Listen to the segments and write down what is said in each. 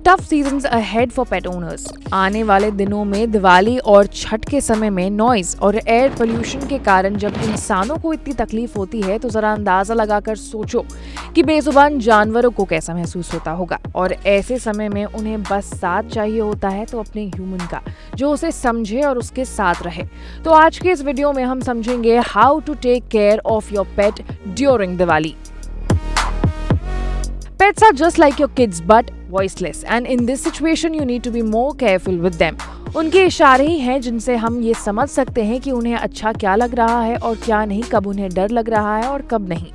Tough seasons ahead for pet owners. आने वाले दिनों में दिवाली और छठ के समय में नॉइज और एयर पोल्यूशन के कारण जब इंसानों को इतनी तकलीफ होती है तो जरा अंदाजा लगाकर सोचो कि बेजुबान जानवरों को कैसा महसूस होता होगा। और ऐसे समय में उन्हें बस साथ चाहिए होता है तो अपने ह्यूमन का, जो उसे समझे और उसके साथ रहे। तो आज के इस वीडियो में हम समझेंगे how to take care of your pet during Diwali. Pets are just like your kids but voiceless, and in this situation you need to be more careful with them. उनके इशारे ही हैं जिनसे हम ये समझ सकते हैं कि उन्हें अच्छा क्या लग रहा है और क्या नहीं, कब उन्हें डर लग रहा है और कब नहीं।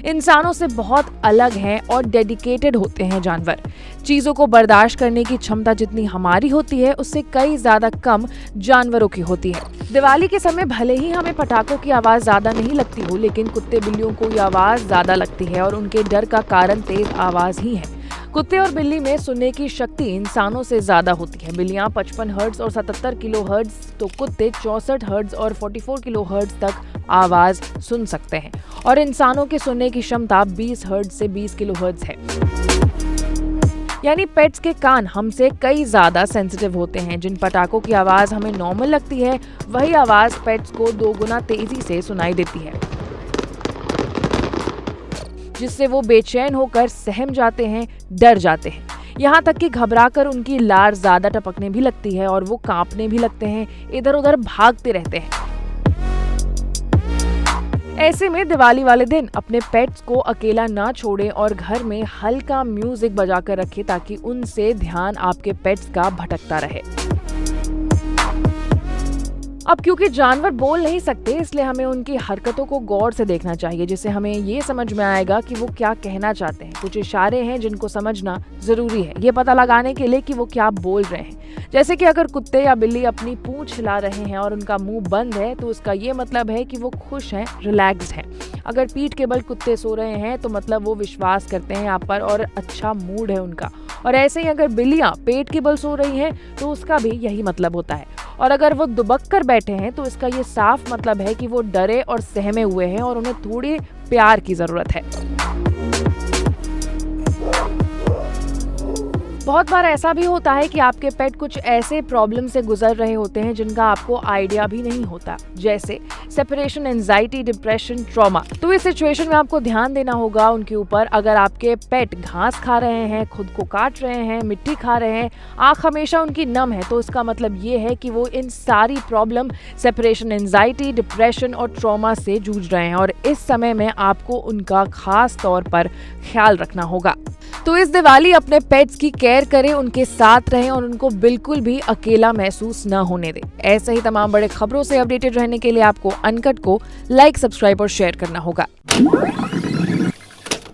इंसानों से बहुत अलग हैं और डेडिकेटेड होते हैं जानवर। चीज़ों को बर्दाश्त करने की क्षमता जितनी हमारी होती है उससे कई ज़्यादा कम जानवरों की होती है। दिवाली के समय भले ही हमें पटाखों की आवाज़ ज़्यादा नहीं लगती हो, लेकिन कुत्ते बिल्लियों को ये आवाज़ ज़्यादा लगती है और उनके डर का कारण तेज आवाज़ ही है। कुत्ते और बिल्ली में सुनने की शक्ति इंसानों से ज्यादा होती है। बिल्लियां 55 हर्ट्ज और 77 किलो हर्ट्ज, तो कुत्ते 64 हर्ट्ज और 44 किलो हर्ट्ज तक आवाज सुन सकते हैं और इंसानों की सुनने की क्षमता 20 हर्ट्ज से 20 किलो हर्ट्ज है। यानी पेट्स के कान हमसे कई ज्यादा सेंसिटिव होते हैं। जिन पटाखों की आवाज हमें नॉर्मल लगती है वही आवाज पेट्स को 2 गुना तेजी से सुनाई देती है, जिससे वो बेचैन होकर सहम जाते हैं, डर जाते हैं। यहाँ तक कि घबराकर उनकी लार ज्यादा टपकने भी लगती है और वो कांपने भी लगते हैं, इधर उधर भागते रहते हैं। ऐसे में दिवाली वाले दिन अपने पेट्स को अकेला ना छोड़ें और घर में हल्का म्यूजिक बजाकर रखें ताकि उनसे ध्यान आपके पेट्स का भटकता रहे। अब क्योंकि जानवर बोल नहीं सकते इसलिए हमें उनकी हरकतों को गौर से देखना चाहिए, जिससे हमें ये समझ में आएगा कि वो क्या कहना चाहते हैं। कुछ इशारे हैं जिनको समझना जरूरी है ये पता लगाने के लिए कि वो क्या बोल रहे हैं। जैसे कि अगर कुत्ते या बिल्ली अपनी पूंछ हिला रहे हैं और उनका मुंह बंद है तो उसका ये मतलब है कि वो खुश हैं, रिलैक्स्ड हैं। अगर पीठ के बल कुत्ते सो रहे हैं तो मतलब वो विश्वास करते हैं आप पर और अच्छा मूड है उनका। और ऐसे ही अगर बिल्लियां पेट के बल सो रही हैं तो उसका भी यही मतलब होता है। और अगर वो दुबक कर बैठे हैं तो इसका ये साफ मतलब है कि वो डरे और सहमे हुए हैं और उन्हें थोड़ी प्यार की जरूरत है। बहुत बार ऐसा भी होता है कि आपके पेट कुछ ऐसे प्रॉब्लम से गुजर रहे होते हैं जिनका आपको आइडिया भी नहीं होता, जैसे सेपरेशन एंजाइटी, डिप्रेशन, ट्रॉमा। तो इस सिचुएशन में आपको ध्यान देना होगा उनके ऊपर। अगर आपके पेट घास खा रहे हैं, खुद को काट रहे हैं, मिट्टी खा रहे हैं, आंख हमेशा उनकी नम है, तो इसका मतलब ये है कि वो इन सारी प्रॉब्लम, सेपरेशन एंजाइटी, डिप्रेशन और ट्रॉमा से जूझ रहे हैं और इस समय में आपको उनका खास तौर पर ख्याल रखना होगा। तो इस दिवाली अपने पेट्स की केयर करें, उनके साथ रहें और उनको बिल्कुल भी अकेला महसूस न होने दें। ऐसे ही तमाम बड़े खबरों से अपडेटेड रहने के लिए आपको अनकट को लाइक, सब्सक्राइब और शेयर करना होगा।